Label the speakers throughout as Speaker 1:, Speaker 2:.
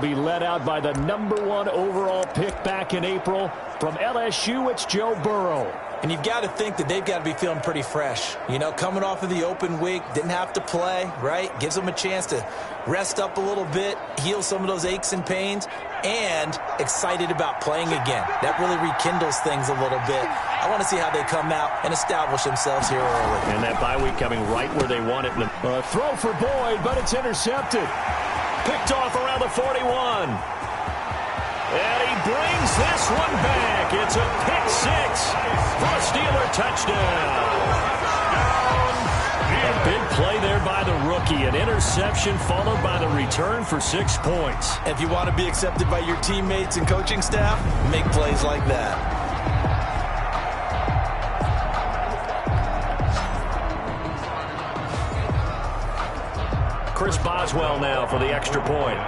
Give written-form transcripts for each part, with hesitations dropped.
Speaker 1: Be led out by the #1 overall pick back in April. From LSU, it's Joe Burrow.
Speaker 2: And you've got to think that they've got to be feeling pretty fresh. You know, coming off of the open week, didn't have to play, right? Gives them a chance to rest up a little bit, heal some of those aches and pains, and excited about playing again. That really rekindles things a little bit. I want to see how they come out and establish themselves here early.
Speaker 1: And that bye week coming right where they want it. Throw for Boyd, but it's intercepted. Picked off around the 41. And he brings this one back. It's a pick six for a Steeler touchdown. A big play there by the rookie. An interception followed by the return for 6 points.
Speaker 2: If you want to be accepted by your teammates and coaching staff, make plays like that.
Speaker 1: Chris Boswell now for the extra point.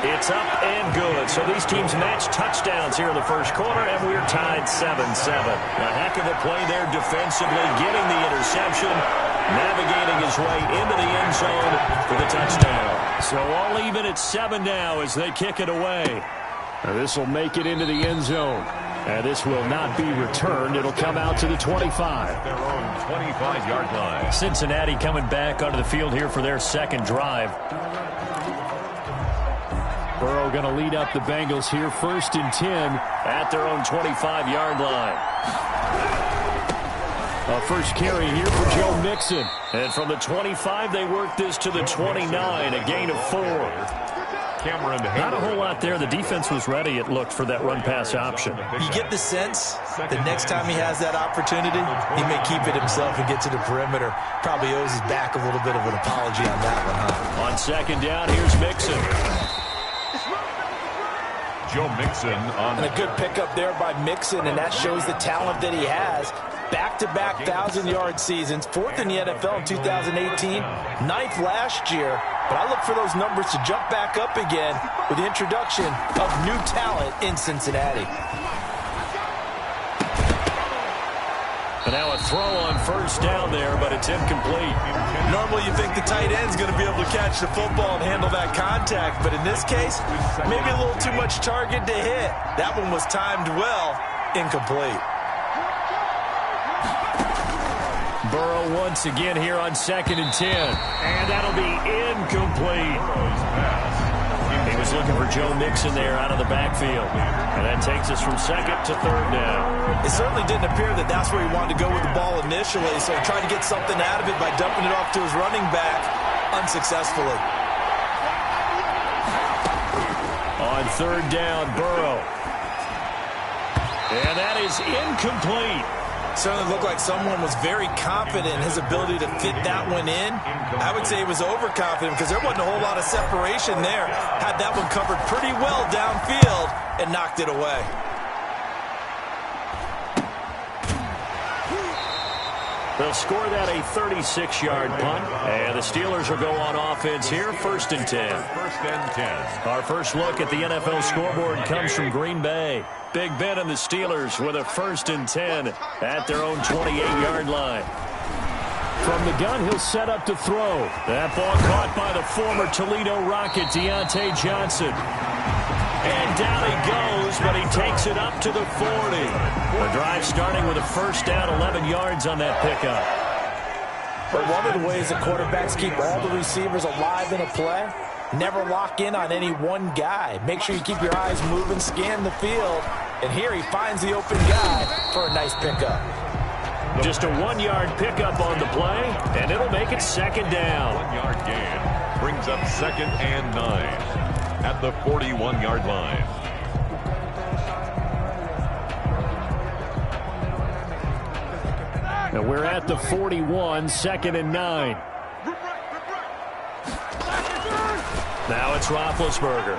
Speaker 1: It's up and good. So these teams match touchdowns here in the first quarter, and we're tied 7-7. A heck of a play there defensively, getting the interception, navigating his way into the end zone for the touchdown. So all even at 7 now as they kick it away. This will make it into the end zone. And this will not be returned. It'll come out to the 25.
Speaker 3: Their own 25-yard line.
Speaker 1: Cincinnati coming back onto the field here for their second drive. Burrow going to lead up the Bengals here, 1st and 10 at their own 25-yard line. A first carry here for Joe Mixon. And from the 25, they work this to the 29, a gain of 4. Not a whole lot there. The defense was ready, it looked, for that run-pass option.
Speaker 2: You get the sense that next time he has that opportunity, he may keep it himself and get to the perimeter. Probably owes his back a little bit of an apology on that one, huh?
Speaker 1: On second down, here's Mixon.
Speaker 3: Joe Mixon on.
Speaker 2: And a good pickup there by Mixon, and that shows the talent that he has. Back-to-back 1,000-yard seasons, 4th in the NFL in 2018, 9th last year. But I look for those numbers to jump back up again with the introduction of new talent in Cincinnati.
Speaker 1: And now a throw on first down there, but it's incomplete.
Speaker 2: Normally you think the tight end's going to be able to catch the football and handle that contact, but in this case, maybe a little too much target to hit. That one was timed well, incomplete.
Speaker 1: Burrow once again here on 2nd and 10. And that'll be incomplete. He was looking for Joe Mixon there out of the backfield. And that takes us from 2nd to 3rd down.
Speaker 2: It certainly didn't appear that that's where he wanted to go with the ball initially, so he tried to get something out of it by dumping it off to his running back unsuccessfully.
Speaker 1: On 3rd down, Burrow. And that is incomplete.
Speaker 2: Certainly looked like someone was very confident in his ability to fit that one in. I would say he was overconfident because there wasn't a whole lot of separation there. Had that one covered pretty well downfield and knocked it away.
Speaker 1: They'll score that a 36-yard punt. And the Steelers will go on offense here, 1st and 10.
Speaker 3: 1st and 10.
Speaker 1: Our first look at the NFL scoreboard comes from Green Bay. Big Ben and the Steelers with a 1st and 10 at their own 28-yard line. From the gun, he'll set up to throw. That ball caught by the former Toledo Rocket, Deontay Johnson. And down he goes, but he takes it up to the 40. The drive starting with a 1st down, 11 yards on that pickup.
Speaker 2: But one of the ways that quarterbacks keep all the receivers alive in a play, never lock in on any one guy. Make sure you keep your eyes moving, scan the field. And here he finds the open guy for a nice pickup.
Speaker 1: Just a 1-yard pickup on the play, and it'll make it 2nd down.
Speaker 3: 1-yard gain brings up 2nd and 9 at the 41-yard line.
Speaker 1: And we're at the 41, 2nd and 9. Now it's Roethlisberger.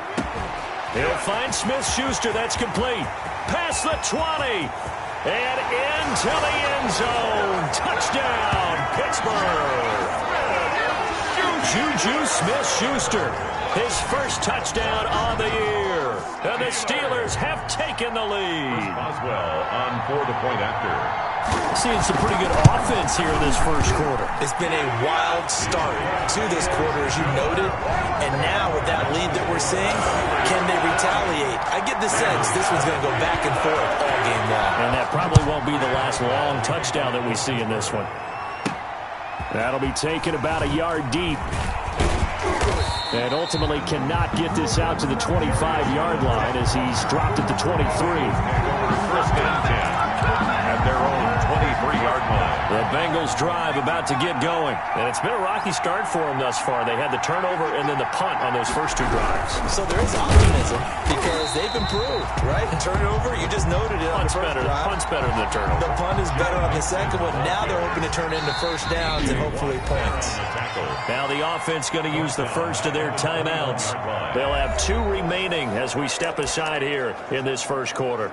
Speaker 1: He'll find Smith-Schuster. That's complete. Past the 20. And into the end zone. Touchdown, Pittsburgh. Juju Smith-Schuster. His first touchdown on the year. And the Steelers have taken the lead.
Speaker 3: Boswell on for the point after.
Speaker 1: Seeing some pretty good offense here in this first quarter.
Speaker 2: It's been a wild start to this quarter, as you noted. And now with that lead that we're seeing, can they retaliate? I get the sense this one's going to go back and forth all game long.
Speaker 1: And that probably won't be the last long touchdown that we see in this one. That'll be taken about a yard deep. And ultimately cannot get this out to the 25-yard line as he's dropped it to 23.
Speaker 3: First and 10 at their own 23-yard line.
Speaker 1: The Bengals drive about to get going. And it's been a rocky start for them thus far. They had the turnover and then the punt on those first two drives.
Speaker 2: So there is optimism because they've improved, right? Turnover, you just noted it on the first drive.
Speaker 1: Punt's better than the turnover.
Speaker 2: The punt is better on the second one. Now they're hoping to turn into first downs and hopefully points.
Speaker 1: Now the offense going to use the first of their timeouts. They'll have 2 remaining as we step aside here in this first quarter.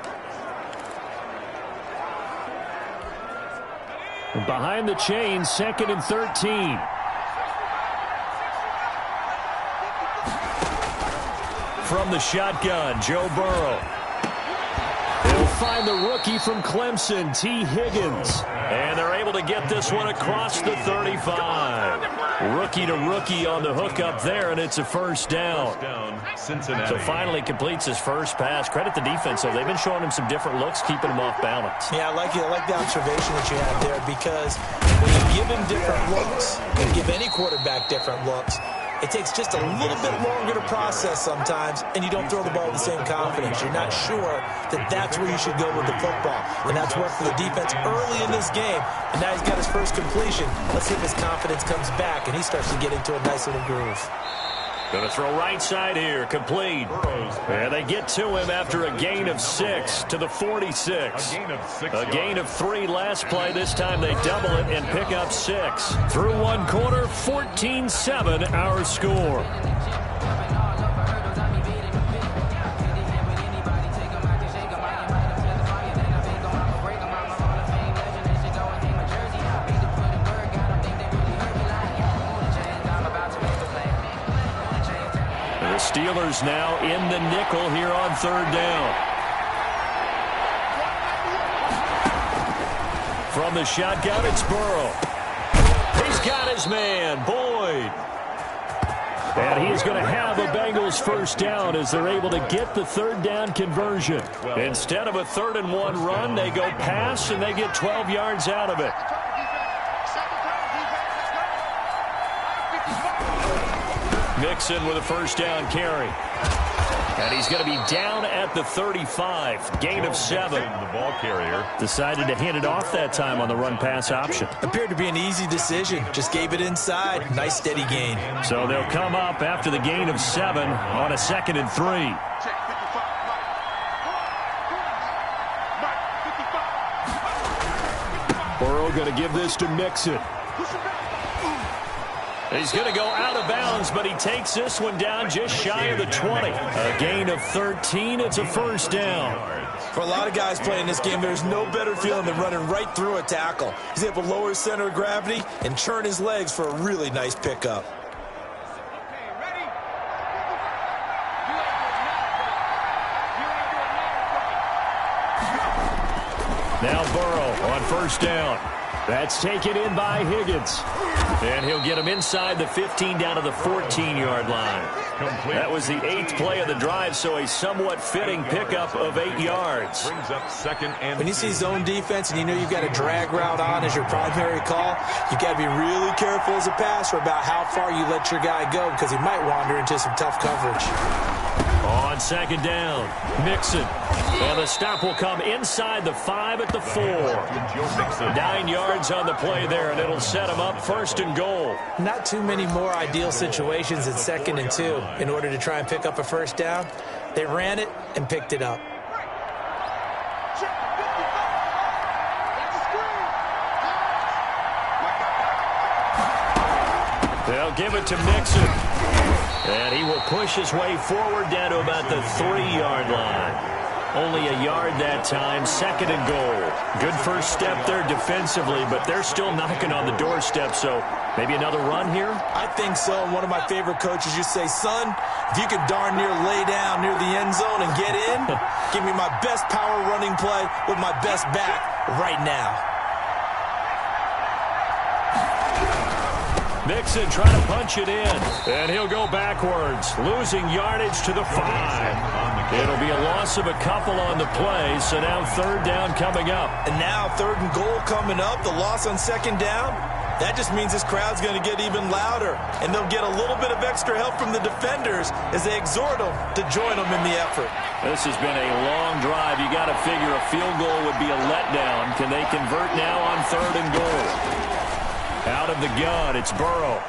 Speaker 1: Behind the chains, 2nd and 13. From the shotgun, Joe Burrow. They'll find the rookie from Clemson, T. Higgins. And they're able to get this one across the 35. Rookie to rookie on the hook up there, and it's a first down.
Speaker 3: Cincinnati.
Speaker 1: So finally completes his first pass. Credit the defense, though. They've been showing him some different looks, keeping him off balance.
Speaker 2: Yeah, I like the observation that you have there because when you give him different looks, and give any quarterback different looks, it takes just a little bit longer to process sometimes, and you don't throw the ball with the same confidence. You're not sure that that's where you should go with the football. And that's worked for the defense early in this game. And now he's got his first completion. Let's see if his confidence comes back, and he starts to get into a nice little groove.
Speaker 1: Going to throw right side here, complete. And they get to him after a gain of 6 to the 46. A gain of 3 last play. This time they double it and pick up 6. Through one quarter, 14-7 our score. Steelers now in the nickel here on 3rd down. From the shotgun, it's Burrow. He's got his man, Boyd. And he is going to have a Bengals first down as they're able to get the 3rd down conversion. Instead of a 3rd and 1 run, they go pass and they get 12 yards out of it. Mixon with a first down carry. And he's going to be down at the 35. Gain of 7.
Speaker 3: The ball carrier
Speaker 1: decided to hand it off that time on the run-pass option.
Speaker 2: Appeared to be an easy decision. Just gave it inside. Nice steady gain.
Speaker 1: So they'll come up after the gain of 7 on a 2nd and 3. Burrow going to give this to Mixon. He's going to go out of bounds, but he takes this one down just shy of the 20. A gain of 13. It's a first down.
Speaker 2: For a lot of guys playing this game, there's no better feeling than running right through a tackle. He's able to lower his center of gravity and churn his legs for a really nice pickup.
Speaker 1: Now Burrow on first down. That's taken in by Higgins. And he'll get him inside the 15 down to the 14-yard line. That was the 8th play of the drive, so a somewhat fitting pickup of 8 yards.
Speaker 3: brings up 2nd and
Speaker 2: when you see zone defense and you know you've got a drag route on as your primary call, you've got to be really careful as a passer about how far you let your guy go because he might wander into some tough coverage.
Speaker 1: On 2nd down, Mixon. And the stop will come inside the 5 at the 4. 9 yards on the play there, and it'll set him up 1st and goal.
Speaker 2: Not too many more ideal situations at 2nd and 2 in order to try and pick up a first down. They ran it and picked it up.
Speaker 1: They'll give it to Mixon. And he will push his way forward down to about the 3-yard line. Only a yard that time, 2nd and goal. Good first step there defensively, but they're still knocking on the doorstep, so maybe another run here?
Speaker 2: I think so. And one of my favorite coaches used to say, son, if you can darn near lay down near the end zone and get in, give me my best power running play with my best back right now.
Speaker 1: Mixon trying to punch it in. And he'll go backwards, losing yardage to the 5. It'll be a loss of a couple on the play, so now third down coming up.
Speaker 2: And now 3rd and goal coming up, the loss on 2nd down. That just means this crowd's going to get even louder, and they'll get a little bit of extra help from the defenders as they exhort them to join them in the effort.
Speaker 1: This has been a long drive. You got to figure a field goal would be a letdown. Can they convert now on 3rd and goal? Out of the gun, it's Burrow.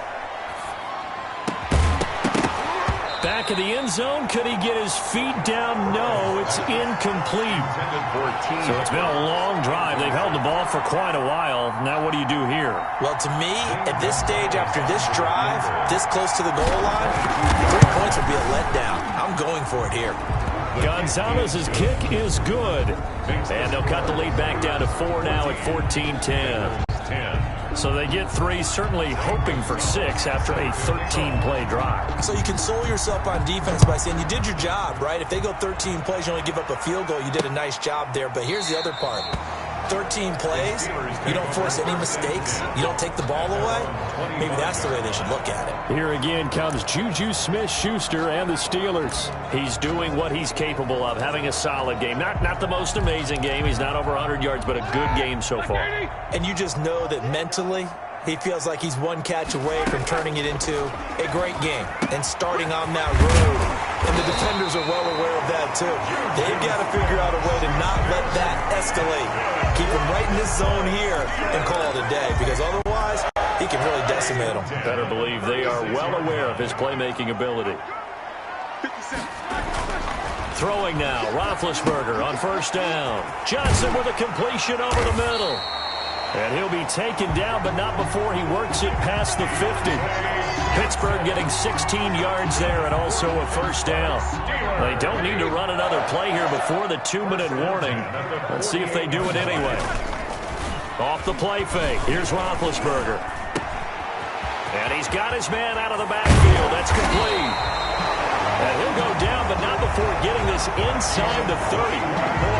Speaker 1: Back of the end zone. Could he get his feet down? No, it's incomplete. So it's been a long drive. They've held the ball for quite a while. Now what do you do here?
Speaker 2: Well, to me, at this stage, after this drive, this close to the goal line, 3 points would be a letdown. I'm going for it here.
Speaker 1: Gonzalez's kick is good. And they'll cut the lead back down to 4 now at 14-10. So they get 3, certainly hoping for 6 after a 13-play drive.
Speaker 2: So you console yourself on defense by saying you did your job, right? If they go 13 plays, you only give up a field goal, you did a nice job there. But here's the other part. 13 plays, you don't force any mistakes, you don't take the ball away. Maybe that's the way they should look at it.
Speaker 1: Here again comes Juju Smith-Schuster and the Steelers. He's doing what he's capable of, having a solid game. Not the most amazing game. He's not over 100 yards, but a good game so far.
Speaker 2: And you just know that mentally, he feels like he's one catch away from turning it into a great game and starting on that road. And the defenders are well aware of that, too. They've got to figure out a way to not let that escalate. Keep him right in this zone here and call it a day, because otherwise he can really decimate them.
Speaker 1: Better believe they are well aware of his playmaking ability. Throwing now, Roethlisberger on 1st down. Johnson with a completion over the middle. And he'll be taken down, but not before he works it past the 50. Pittsburgh getting 16 yards there and also a 1st down. They don't need to run another play here before the 2-minute warning. Let's see if they do it anyway. Off the play fake. Here's Roethlisberger. And he's got his man out of the backfield. That's complete. And he'll go down, but not before getting this inside the 30.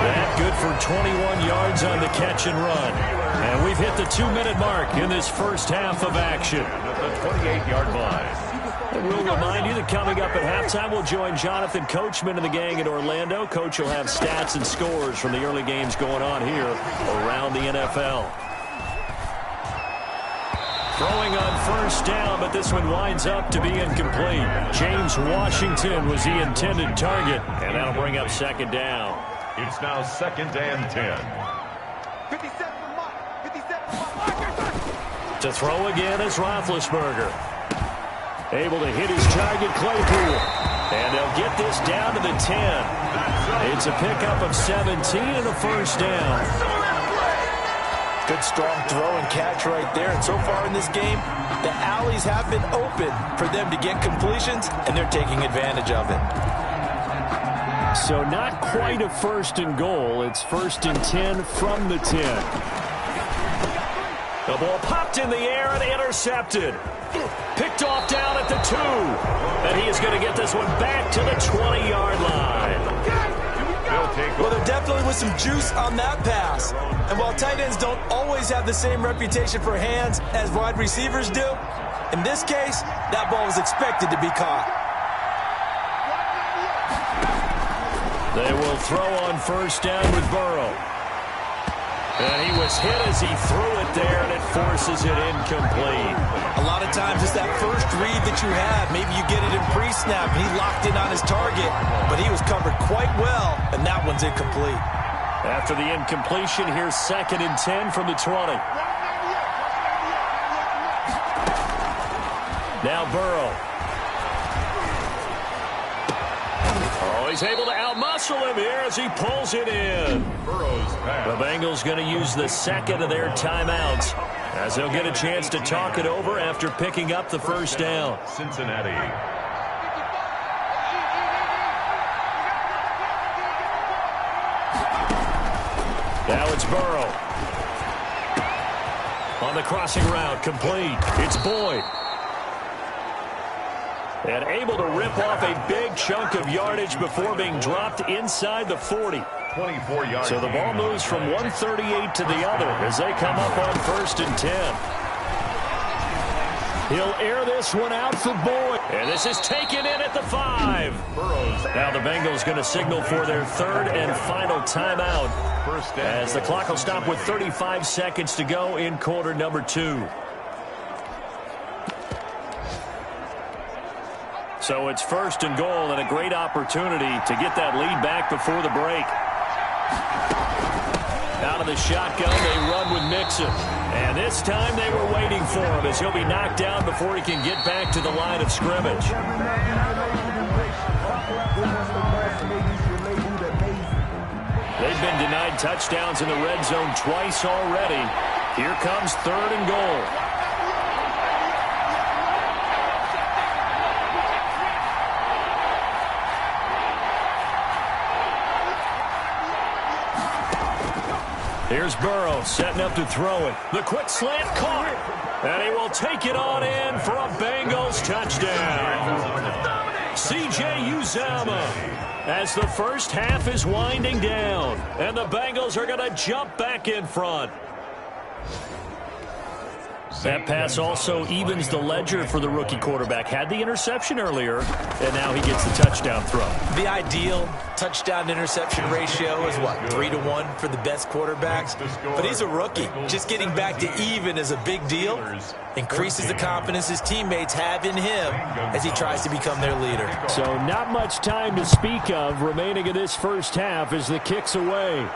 Speaker 1: That good for 21 yards on the catch and run. And we've hit the 2-minute mark in this first half of action.
Speaker 3: The 28-yard line.
Speaker 1: And we'll remind you that coming up at halftime, we'll join Jonathan Coachman and the gang in Orlando. Coach will have stats and scores from the early games going on here around the NFL. Throwing on 1st down, but this one winds up to be incomplete. James Washington was the intended target, and that'll bring up 2nd down.
Speaker 3: It's now 2nd and 10.
Speaker 1: To throw again is Roethlisberger. Able to hit his target, Claypool. And they'll get this down to the 10. It's a pickup of 17 and a 1st down.
Speaker 2: Good strong throw and catch right there. And so far in this game, the alleys have been open for them to get completions, and they're taking advantage of it.
Speaker 1: So not quite a 1st and goal. It's 1st and 10 from the 10. The ball popped in the air and intercepted. Picked off down at the 2. And he is going to get this one back to the 20-yard line.
Speaker 2: Well, there definitely was some juice on that pass. And while tight ends don't always have the same reputation for hands as wide receivers do, in this case, that ball was expected to be caught.
Speaker 1: They will throw on 1st down with Burrow. And he was hit as he threw it there, and it forces it incomplete.
Speaker 2: A lot of times it's that first read that you have. Maybe you get it in pre-snap, and he locked in on his target, but he was covered quite well, and that one's incomplete.
Speaker 1: After the incompletion, here's 2nd and 10 from the 20. Now Burrow. Oh, he's able to outmuscle him here as he pulls it in. The Bengals going to use the 2nd of their timeouts as they'll get a chance to talk it over after picking up the 1st down.
Speaker 3: Cincinnati.
Speaker 1: Now it's Burrow. On the crossing route, complete. It's Boyd. And able to rip off a big chunk of yardage before being dropped inside the 40.
Speaker 3: 24 yards.
Speaker 1: So the ball moves from 138 to the other as they come up on 1st and 10. He'll air this one out for Boyd. And this is taken in at the 5. Now the Bengals going to signal for their third and final timeout as the clock will stop with 35 seconds to go in quarter number 2. So it's first and goal and a great opportunity to get that lead back before the break. Out of the shotgun, they run with Mixon. And this time they were waiting for him as he'll be knocked down before he can get back to the line of scrimmage. They've been denied touchdowns in the red zone twice already. Here comes third and goal. Here's Burrow setting up to throw it. The quick slant caught. And he will take it on in for a Bengals touchdown. C.J. Uzomah as the first half is winding down. And the Bengals are going to jump back in front. That pass also evens the ledger for the rookie quarterback. Had the interception earlier, and now he gets the touchdown throw.
Speaker 2: The ideal touchdown-interception ratio is, what, 3-to-1 for the best quarterbacks? But he's a rookie. Just getting back to even is a big deal. Increases the confidence his teammates have in him as he tries to become their leader.
Speaker 1: So not much time to speak of remaining in this first half as the kick's away.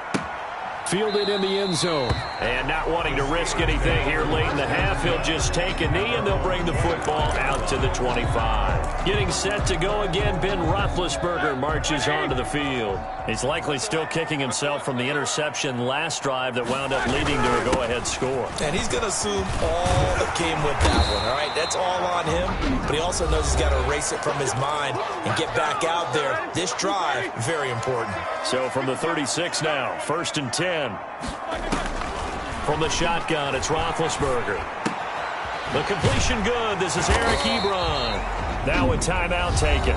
Speaker 1: Fielded in the end zone. And not wanting to risk anything here late in the half, he'll just take a knee and they'll bring the football out to the 25. Getting set to go again, Ben Roethlisberger marches onto the field. He's likely still kicking himself from the interception last drive that wound up leading to a go-ahead score.
Speaker 2: And he's going to assume all that came with that one, all right? That's all on him, but he also knows he's got to erase it from his mind and get back out there. This drive, very important.
Speaker 1: So from the 36 now, first and 10. From the shotgun, it's Roethlisberger. The completion good. This is Eric Ebron. Now a timeout taken.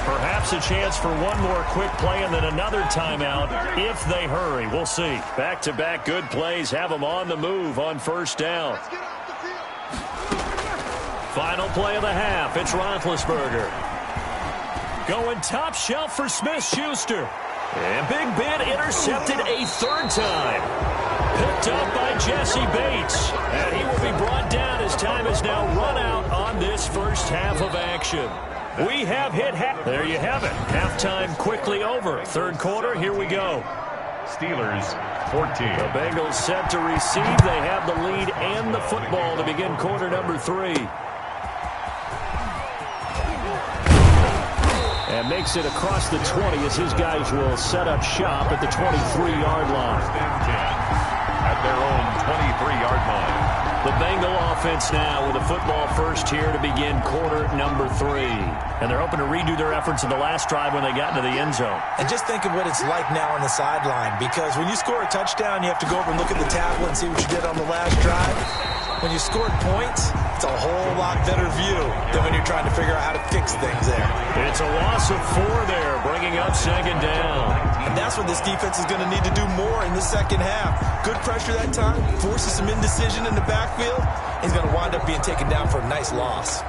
Speaker 1: Perhaps a chance for one more quick play and then another timeout if they hurry. We'll see. Back-to-back good plays have them on the move on first down. Final play of the half. It's Roethlisberger. Going top shelf for Smith-Schuster. And Big Ben intercepted a third time. Picked up by Jesse Bates. And he will be brought down as time is now run out on this first half of action. We have hit half. There you have it. Halftime quickly over. Third quarter, here we go.
Speaker 3: Steelers 14.
Speaker 1: The Bengals set to receive. They have the lead and the football to begin quarter number 3. And makes it across the 20 as his guys will set up shop at the 23-yard line.
Speaker 3: At their own 23-yard line.
Speaker 1: The Bengal offense now with a football first here to begin quarter number 3. And they're hoping to redo their efforts in the last drive when they got into the end zone.
Speaker 2: And just think of what it's like now on the sideline, because when you score a touchdown, you have to go over and look at the tablet and see what you did on the last drive. When you scored points, it's a whole lot better view than when you're trying to figure out how to fix things there.
Speaker 1: It's a loss of 4 there, bringing up second down.
Speaker 2: And that's what this defense is going to need to do more in the second half. Good pressure that time, forces some indecision in the backfield. He's going to wind up being taken down for a nice loss.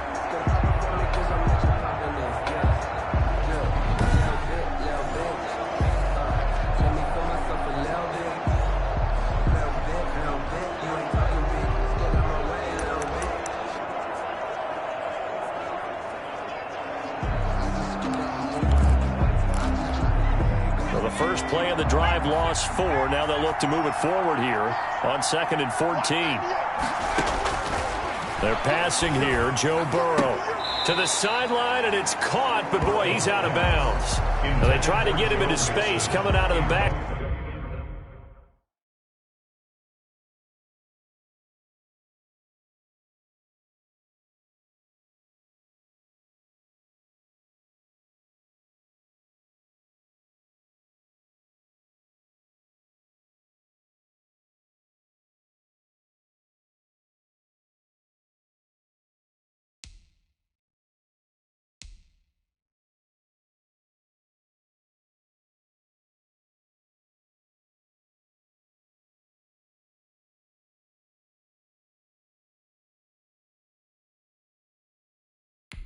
Speaker 1: First play of the drive, lost 4. Now they'll look to move it forward here on second and 14. They're passing here. Joe Burrow to the sideline, and it's caught, but boy, he's out of bounds. Now they try to get him into space coming out of the back.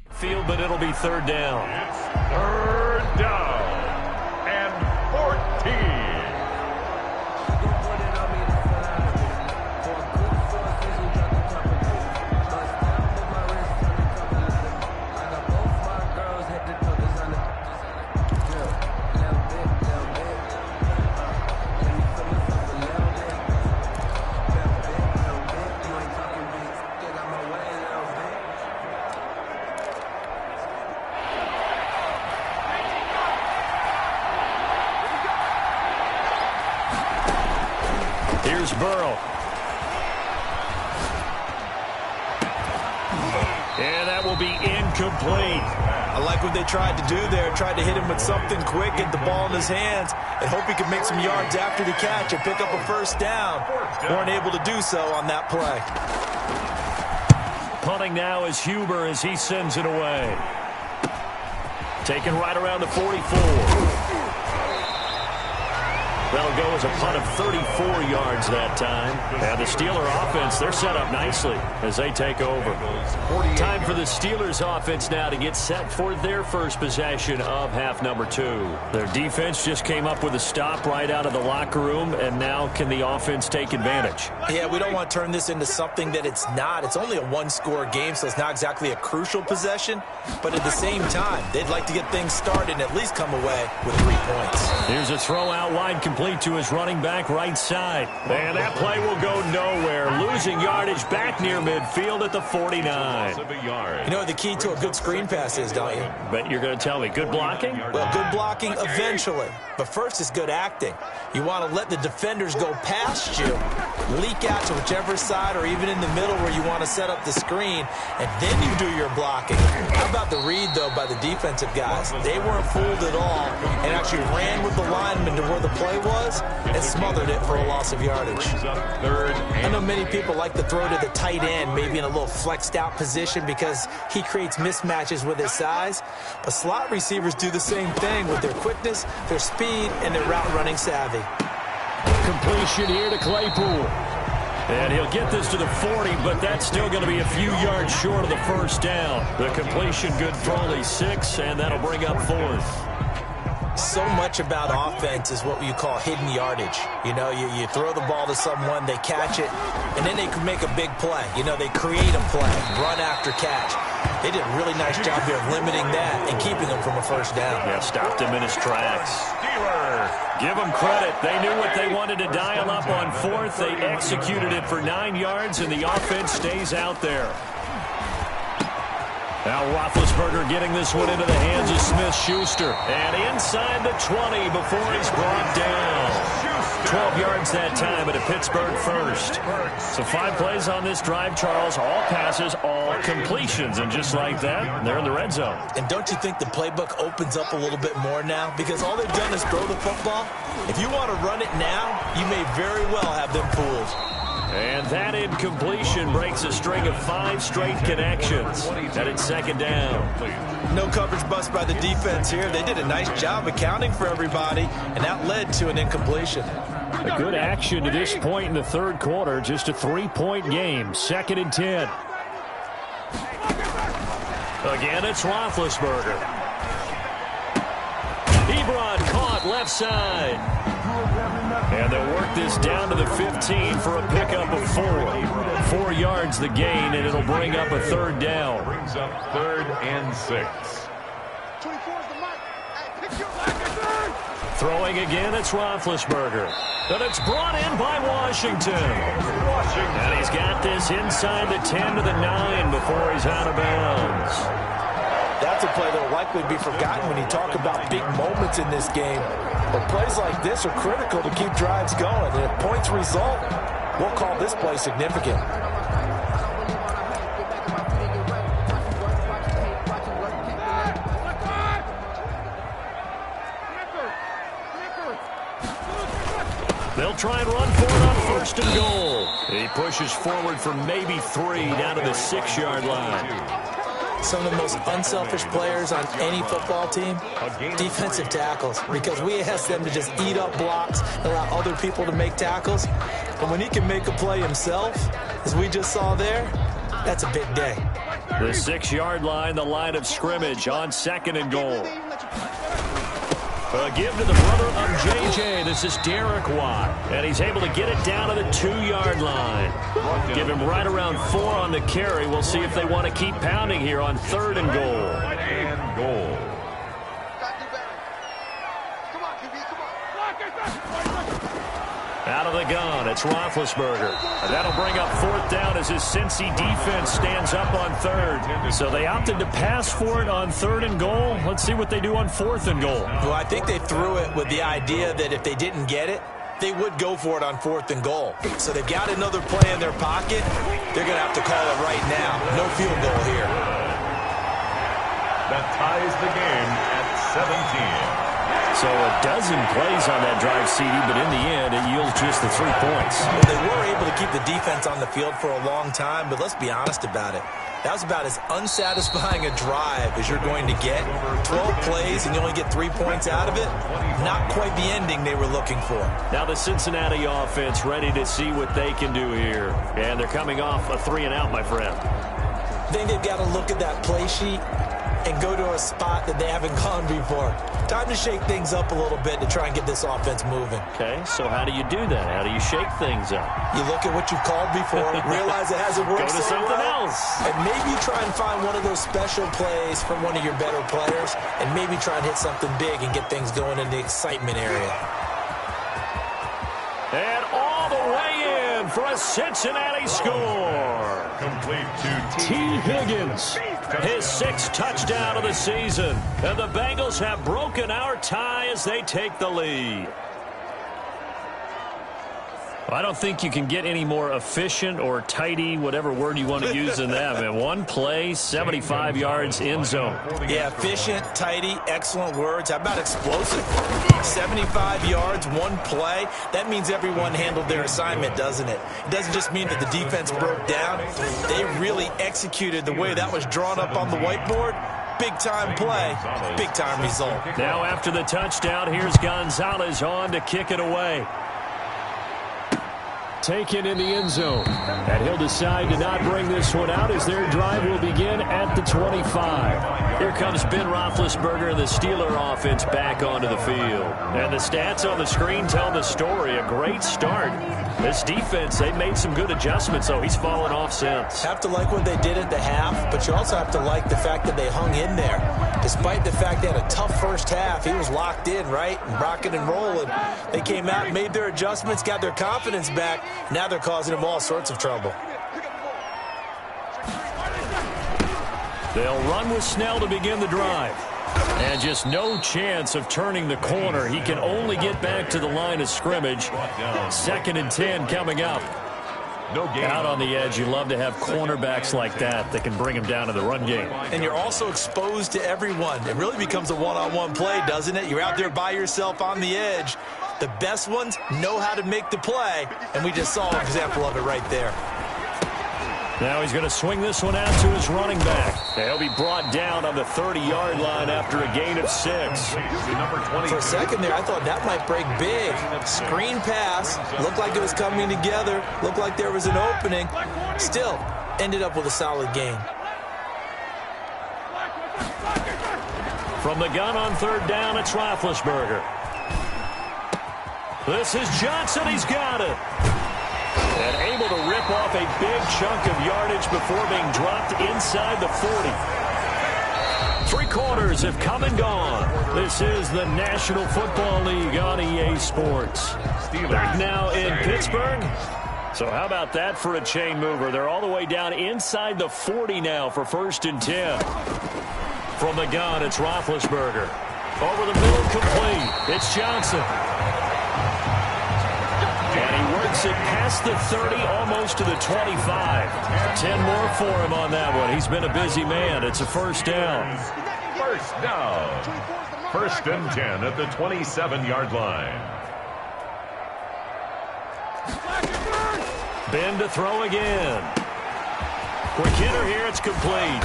Speaker 1: Field, but it'll be third down.
Speaker 3: It's third down and 14.
Speaker 1: Here's Burrow. And that will be incomplete.
Speaker 2: I like what they tried to do there. Tried to hit him with something quick, get the ball in his hands, and hope he could make some yards after the catch and pick up a first down. Weren't able to do so on that play.
Speaker 1: Punting now is Huber as he sends it away. Taken right around the 44. That'll go as a punt of 34 yards that time. And the Steeler offense, they're set up nicely as they take over. Time for the Steelers offense now to get set for their first possession of half number 2. Their defense just came up with a stop right out of the locker room, and now can the offense take advantage?
Speaker 2: Yeah, we don't want to turn this into something that it's not. It's only a one-score game, so it's not exactly a crucial possession. But at the same time, they'd like to get things started and at least come away with 3 points.
Speaker 1: Here's a throw out wide, complete to his running back right side. And that play will go nowhere. Losing yardage back near midfield at the 49.
Speaker 2: You know what the key to a good screen pass is, don't you?
Speaker 1: But you're going to tell me, good blocking?
Speaker 2: Well, good blocking eventually. But first is good acting. You want to let the defenders go past you, leak out to whichever side or even in the middle where you want to set up the screen, and then you do your blocking. How about the read, though, by the defensive guys? They weren't fooled at all and actually ran with the lineman to where the play was and smothered it for a loss of yardage. I know many people like to throw to the tight end, maybe in a little flexed out position because he creates mismatches with his size. But slot receivers do the same thing with their quickness, their speed, and their route running savvy.
Speaker 1: Completion here to Claypool. And he'll get this to the 40, but that's still going to be a few yards short of the first down. The completion good for only 6, and that'll bring up 4th.
Speaker 2: So much about offense is what you call hidden yardage. You know, you throw the ball to someone, they catch it, and then they can make a big play. You know, they create a play, run after catch. They did a really nice job here of limiting that and keeping him from a first down.
Speaker 1: Yeah, stopped him in his tracks. Give them credit. They knew what they wanted to dial up on 4th. They executed it for 9 yards, and the offense stays out there. Now Roethlisberger getting this one into the hands of Smith-Schuster. And inside the 20 before he's brought down. 12 yards that time, but a Pittsburgh first. So 5 plays on this drive, Charles. All passes, all completions. And just like that, they're in the red zone.
Speaker 2: And don't you think the playbook opens up a little bit more now? Because all they've done is throw the football. If you want to run it now, you may very well have them fooled.
Speaker 1: And that incompletion breaks a string of 5 straight connections. And it's second down.
Speaker 2: No coverage bust by the defense here. They did a nice job accounting for everybody, and that led to an incompletion.
Speaker 1: A good action to this point in the third quarter. Just a 3-point game. 2nd and 10. Again, it's Roethlisberger. Ebron caught left side. And they'll work this down to the 15 for a pickup of 4. 4 yards the gain, and it'll bring up a third down.
Speaker 3: Brings up 3rd and 6.
Speaker 1: Throwing again, it's Roethlisberger. And it's brought in by Washington. And he's got this inside the 10 to the 9 before he's out of bounds.
Speaker 2: That's a play that will likely be forgotten when you talk about big moments in this game. But plays like this are critical to keep drives going. And if points result, we'll call this play significant.
Speaker 1: They'll try and run for it on 1st and goal. He pushes forward for maybe 3 down to the 6-yard line.
Speaker 2: Some of the most unselfish players on any football team, defensive tackles, because we ask them to just eat up blocks and allow other people to make tackles. But when he can make a play himself, as we just saw there, that's a big day.
Speaker 1: The 6-yard line, the line of scrimmage on 2nd and goal. A give to the brother of J.J. This is Derek Watt. And he's able to get it down to the 2-yard line. Give him right around 4 on the carry. We'll see if they want to keep pounding here on 3rd and goal. Out of the gun, it's Roethlisberger. And that'll bring up 4th down as his Cincy defense stands up on 3rd. So they opted to pass for it on 3rd and goal. Let's see what they do on 4th and goal.
Speaker 2: Well, I think they threw it with the idea that if they didn't get it, they would go for it on 4th and goal. So they've got another play in their pocket. They're going to have to call it right now. No field goal here.
Speaker 3: That ties the game at 17.
Speaker 1: So a dozen plays on that drive, CD, but in the end, it yields just the 3 points.
Speaker 2: Well, they were able to keep the defense on the field for a long time, but let's be honest about it. That was about as unsatisfying a drive as you're going to get. 12 plays and you only get 3 points out of it. Not quite the ending they were looking for.
Speaker 1: Now the Cincinnati offense ready to see what they can do here. And they're coming off a 3-and-out, my friend.
Speaker 2: I think they've got to look at that play sheet and go to a spot that they haven't gone before. Time to shake things up a little bit to try and get this offense moving.
Speaker 1: Okay, so how do you do that? How do you shake things up?
Speaker 2: You look at what you've called before, realize it hasn't worked
Speaker 1: Go to something else.
Speaker 2: and maybe try and find one of those special plays from one of your better players, and maybe try and hit something big and get things going in the excitement area.
Speaker 1: And all the way in for a Cincinnati score.
Speaker 3: Complete to
Speaker 1: T. Higgins. His 6th touchdown of the season. And the Bengals have broken our tie as they take the lead. I don't think you can get any more efficient or tidy, whatever word you want to use in that. Man, one play, 75 yards, end zone.
Speaker 2: Yeah, efficient, tidy, excellent words. How about explosive? 75 yards, one play. That means everyone handled their assignment, doesn't it? It doesn't just mean that the defense broke down. They really executed the way that was drawn up on the whiteboard. Big-time play, big-time result.
Speaker 1: Now after the touchdown, here's Gonzalez on to kick it away. Taken in the end zone. And he'll decide to not bring this one out as their drive will begin at the 25. Here comes Ben Roethlisberger and the Steeler offense back onto the field. And the stats on the screen tell the story. A great start. This defense, they made some good adjustments, so he's fallen off since.
Speaker 2: Have to like what they did at the half, but you also have to like the fact that they hung in there. Despite the fact they had a tough first half, he was locked in, right? And rocking and rolling. They came out, made their adjustments, got their confidence back. Now they're causing him all sorts of trouble.
Speaker 1: They'll run with Snell to begin the drive. And just no chance of turning the corner. He can only get back to the line of scrimmage. 2nd and 10 coming up. Out on the edge, you love to have cornerbacks like that can bring him down to the run game.
Speaker 2: And you're also exposed to everyone. It really becomes a one-on-one play, doesn't it? You're out there by yourself on the edge. The best ones know how to make the play, and we just saw an example of it right there.
Speaker 1: Now he's going to swing this one out to his running back. He'll be brought down on the 30-yard line after a gain of 6.
Speaker 2: For a second there, I thought that might break big. Screen pass. Looked like it was coming together. Looked like there was an opening. Still, ended up with a solid gain.
Speaker 1: From the gun on 3rd down, it's Roethlisberger. This is Johnson. He's got it. And able to rip off a big chunk of yardage before being dropped inside the 40. 3 quarters have come and gone. This is the National Football League on EA Sports. Back now in Pittsburgh. So how about that for a chain mover? They're all the way down inside the 40 now for 1st and 10. From the gun, it's Roethlisberger. Over the middle, complete. It's Johnson. And he works it past the 30, almost to the 25. 10 more for him on that one. He's been a busy man. It's a 1st down.
Speaker 3: 1st down. 1st and 10 at the 27-yard line.
Speaker 1: Ben to throw again. Quick hitter here. It's complete.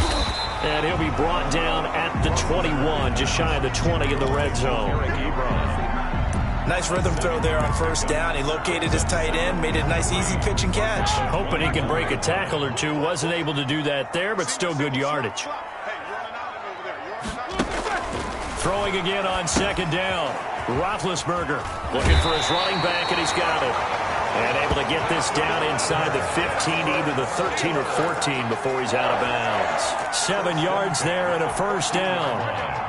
Speaker 1: And he'll be brought down at the 21, just shy of the 20 in the red zone.
Speaker 2: Nice rhythm throw there on first down. He located his tight end, made it a nice easy pitch and catch.
Speaker 1: Hoping he can break a tackle or two. Wasn't able to do that there, but still good yardage. Throwing again on second down. Roethlisberger looking for his running back, and he's got it. And able to get this down inside the 15, either the 13 or 14 before he's out of bounds. 7 yards there and a first down.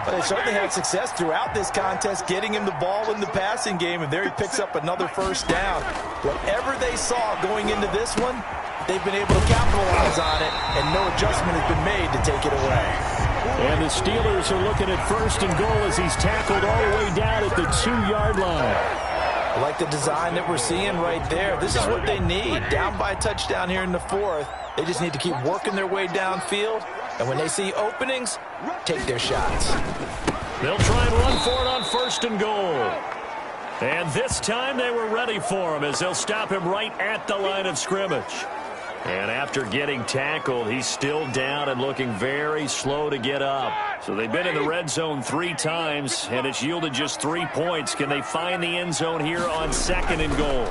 Speaker 2: But they certainly had success throughout this contest, getting him the ball in the passing game, and there he picks up another first down. Whatever they saw going into this one, they've been able to capitalize on it, and no adjustment has been made to take it away.
Speaker 1: And the Steelers are looking at first and goal as he's tackled all the way down at the 2-yard line.
Speaker 2: I like the design that we're seeing right there. This is what they need. Down by a touchdown here in the 4th. They just need to keep working their way downfield. And when they see openings, take their shots.
Speaker 1: They'll try and run for it on first and goal. And this time they were ready for him as they'll stop him right at the line of scrimmage. And after getting tackled, he's still down and looking very slow to get up. So they've been in the red zone 3 times, and it's yielded just 3 points. Can they find the end zone here on second and goal?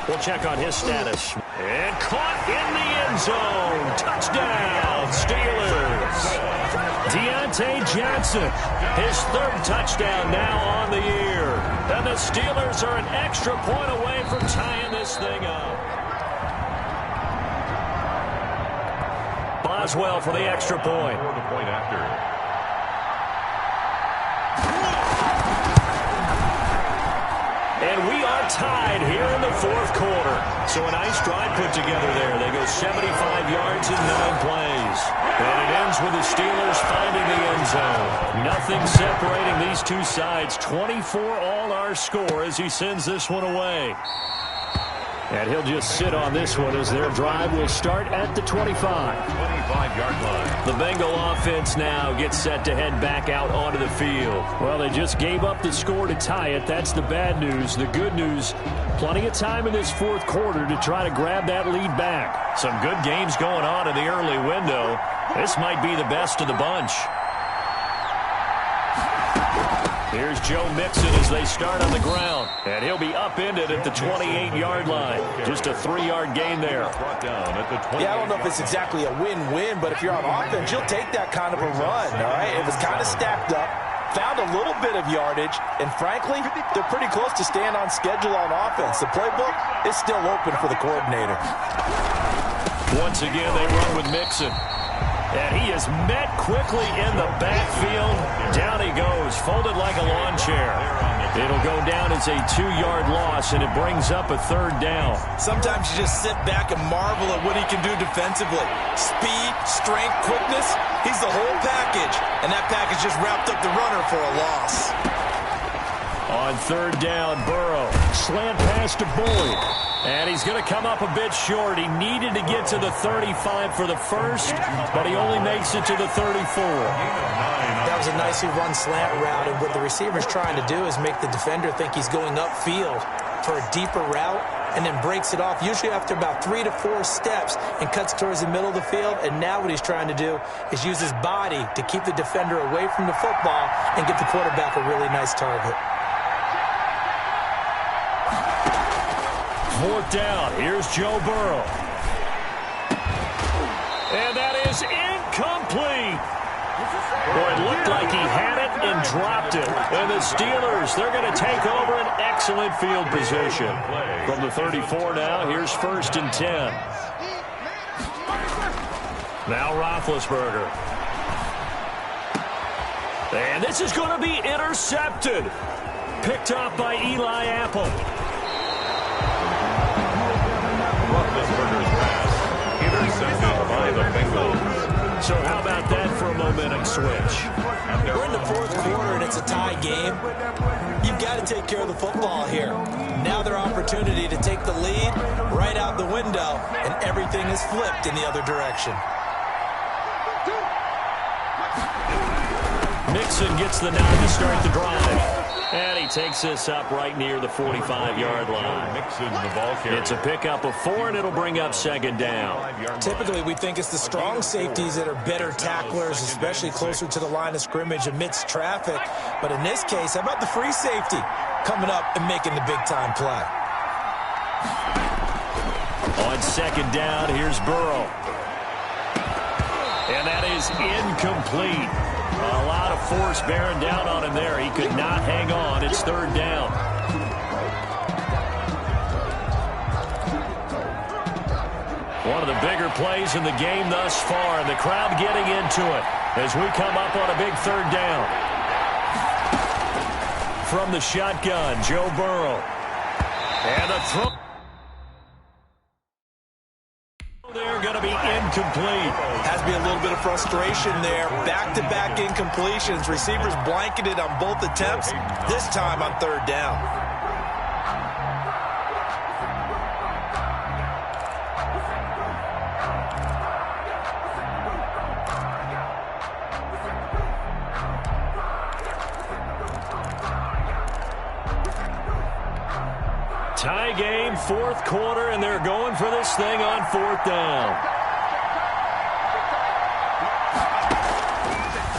Speaker 1: We'll check on his status. And caught in the end zone. Touchdown, Steelers. Deontay Johnson, his 3rd touchdown now on the year. And the Steelers are an extra point away from tying this thing up. Boswell for the extra point. And we are tied here in the 4th quarter. So a nice drive put together there. They go 75 yards in 9 plays. And it ends with the Steelers finding the end zone. Nothing separating these two sides. 24 all our score as he sends this one away. And he'll just sit on this one as their drive will start at the 25. 25-yard line. The Bengal offense now gets set to head back out onto the field. Well, they just gave up the score to tie it. That's the bad news. The good news, plenty of time in this 4th quarter to try to grab that lead back. Some good games going on in the early window. This might be the best of the bunch. Here's Joe Mixon as they start on the ground. And he'll be upended at the 28-yard line. Just a 3-yard gain there.
Speaker 2: Yeah, I don't know if it's exactly a win-win, but if you're on offense, you'll take that kind of a run, all right? It was kind of stacked up, found a little bit of yardage, and frankly, they're pretty close to staying on schedule on offense. The playbook is still open for the coordinator.
Speaker 1: Once again, they run with Mixon. And he is met quickly in the backfield. Down he goes, folded like a lawn chair. It'll go down as a 2-yard loss, and it brings up a 3rd down.
Speaker 2: Sometimes you just sit back and marvel at what he can do defensively. Speed, strength, quickness, he's the whole package. And that package just wrapped up the runner for a loss.
Speaker 1: On 3rd down, Burrow. Slant pass to Boyd. And he's going to come up a bit short. He needed to get to the 35 for the first, but he only makes it to the 34.
Speaker 2: That was a nicely run slant route, and what the receiver's trying to do is make the defender think he's going upfield for a deeper route, and then breaks it off, usually after about 3 to 4 steps, and cuts towards the middle of the field. And now what he's trying to do is use his body to keep the defender away from the football and get the quarterback a really nice target.
Speaker 1: 4th down. Here's Joe Burrow. And that is incomplete. Boy, it looked like he had it and dropped it. And the Steelers, they're going to take over an excellent field position. From the 34 now, here's 1st and 10. Now Roethlisberger. And this is going to be intercepted. Picked off by Eli Apple.
Speaker 3: Roethlisberger's pass intercepted by the Bengals.
Speaker 1: So how about that for a momentum switch?
Speaker 2: We're in the 4th quarter, and it's a tie game. You've got to take care of the football here. Now their opportunity to take the lead right out the window, and everything is flipped in the other direction.
Speaker 1: Mixon gets the nod to start the drive. And he takes this up right near the 45-yard line. It's a pickup of 4, and it'll bring up 2nd down.
Speaker 2: Typically, we think it's the strong safeties that are better tacklers, especially closer to the line of scrimmage amidst traffic. But in this case, how about the free safety? coming up and making the big-time play.
Speaker 1: On second down, here's Burrow. And that is incomplete. A lot of force bearing down on him there. He could not hang on. It's third down. One of the bigger plays in the game thus far, and the crowd getting into it as we come up on a big third down. From the shotgun, Joe Burrow. And a throw. They're going to be incomplete.
Speaker 2: Has to be a little bit of frustration there. Back-to-back incompletions. Receivers blanketed on both attempts, this time on third down.
Speaker 1: Tie game, fourth quarter, and they're going for this thing on fourth down.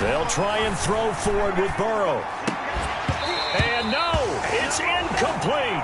Speaker 1: They'll try and throw for it with Burrow. And no, it's incomplete.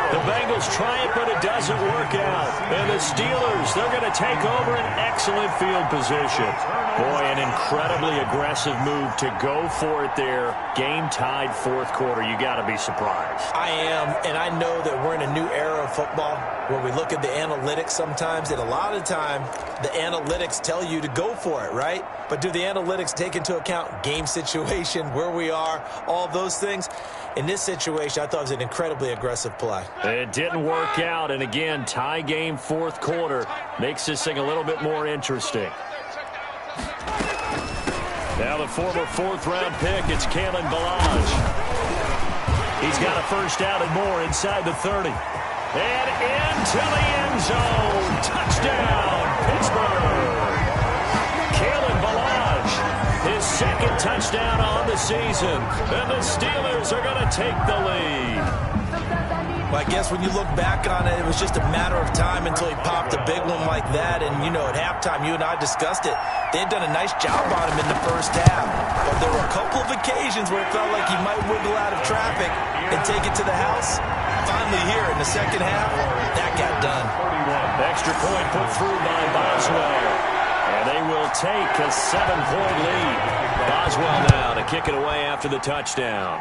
Speaker 1: The Bengals try it, but it doesn't work out. And the Steelers, they're going to take over an excellent field position. Boy, an incredibly aggressive move to go for it there. Game tied fourth quarter. You got to be surprised.
Speaker 2: I am, and I know that we're in a new era of football where we look at the analytics sometimes, and a lot of the time the analytics tell you to go for it, right? But do the analytics take into account game situation, where we are, all those things? In this situation, I thought it was an incredibly aggressive play.
Speaker 1: It didn't work out, and again, tie game fourth quarter makes this thing a little bit more interesting. Now the former fourth-round pick, it's Kalen Ballage. He's got a first down and more inside the 30. And into the end zone. Touchdown, Pittsburgh. Kalen Ballage, his second touchdown on the season. And the Steelers are going to take the lead.
Speaker 2: Well, I guess when you look back on it, it was just a matter of time until he popped a big one like that. And, you know, at halftime, you and I discussed it. They had done a nice job on him in the first half. But there were a couple of occasions where it felt like he might wiggle out of traffic and take it to the house. Finally here in the second half, that got done.
Speaker 1: Extra point put through by Boswell. And they will take a 7-point lead. Boswell now to kick it away after the touchdown.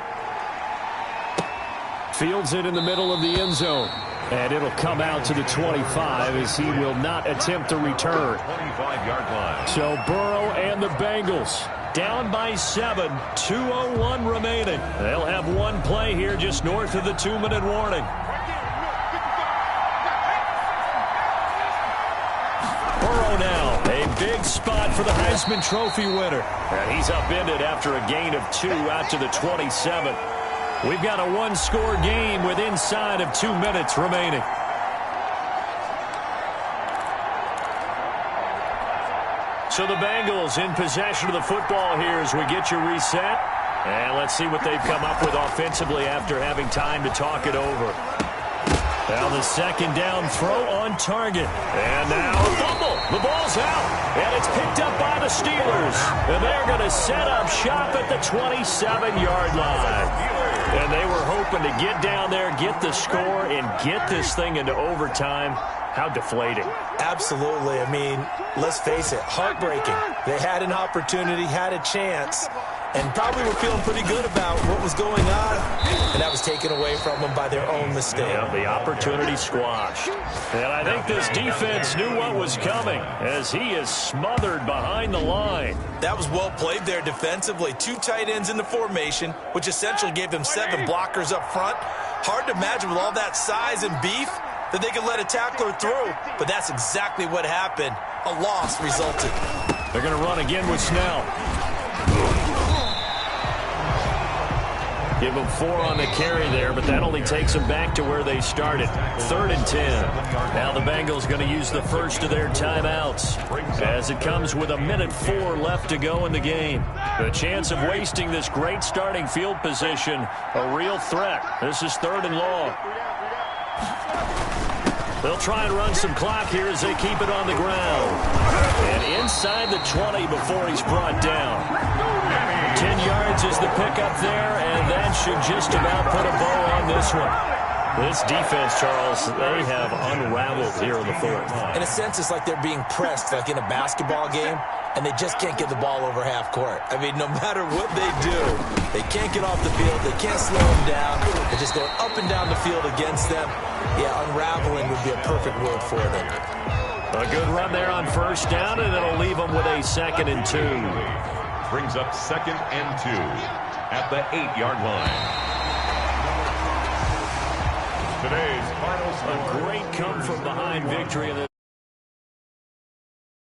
Speaker 1: Fields it in the middle of the end zone. And it'll come out to the 25 as he will not attempt a return.
Speaker 3: 25-yard line.
Speaker 1: So Burrow and the Bengals down by 7, 2:01 remaining. They'll have one play here just north of the 2-minute warning. Burrow now, a big spot for the Heisman Trophy winner. And he's upended after a gain of 2 out to the 27. We've got a one-score game with inside of 2 minutes remaining. So the Bengals in possession of the football here as we get you reset. And let's see what they've come up with offensively after having time to talk it over. Now the second down throw on target. And now a fumble. The ball's out. And it's picked up by the Steelers. And they're going to set up shop at the 27-yard line. And they were hoping to get down there, get the score, and get this thing into overtime. How deflating.
Speaker 2: Absolutely. I mean, let's face it, heartbreaking. They had an opportunity, had a chance, and probably were feeling pretty good about what was going on, and that was taken away from them by their own mistake.
Speaker 1: Yeah, the opportunity squashed. And I think this defense knew what was coming as he is smothered behind the line.
Speaker 2: That was well played there defensively. 2 tight ends in the formation, which essentially gave them 7 blockers up front. Hard to imagine with all that size and beef that they could let a tackler through, but that's exactly what happened. A loss resulted.
Speaker 1: They're going to run again with Snell. Give them 4 on the carry there, but that only takes them back to where they started. 3rd and 10. Now the Bengals going to use the first of their timeouts as it comes with 1:04 left to go in the game. The chance of wasting this great starting field position, a real threat. This is 3rd and long. They'll try and run some clock here as they keep it on the ground. And inside the 20 before he's brought down. 10 yards is the pickup there, and that should just about put a bow on this one. This defense, Charles, they have unraveled here in the fourth.
Speaker 2: In a sense, it's like they're being pressed, like in a basketball game, and they just can't get the ball over half court. I mean, no matter what they do, they can't get off the field. They can't slow them down. They're just going up and down the field against them. Yeah, unraveling would be a perfect word for them.
Speaker 1: A good run there on first down, and it'll leave them with a 2nd and 2.
Speaker 3: Brings up 2nd and 2 at the 8-yard line. Today's final score.
Speaker 1: A great come-from-behind victory in the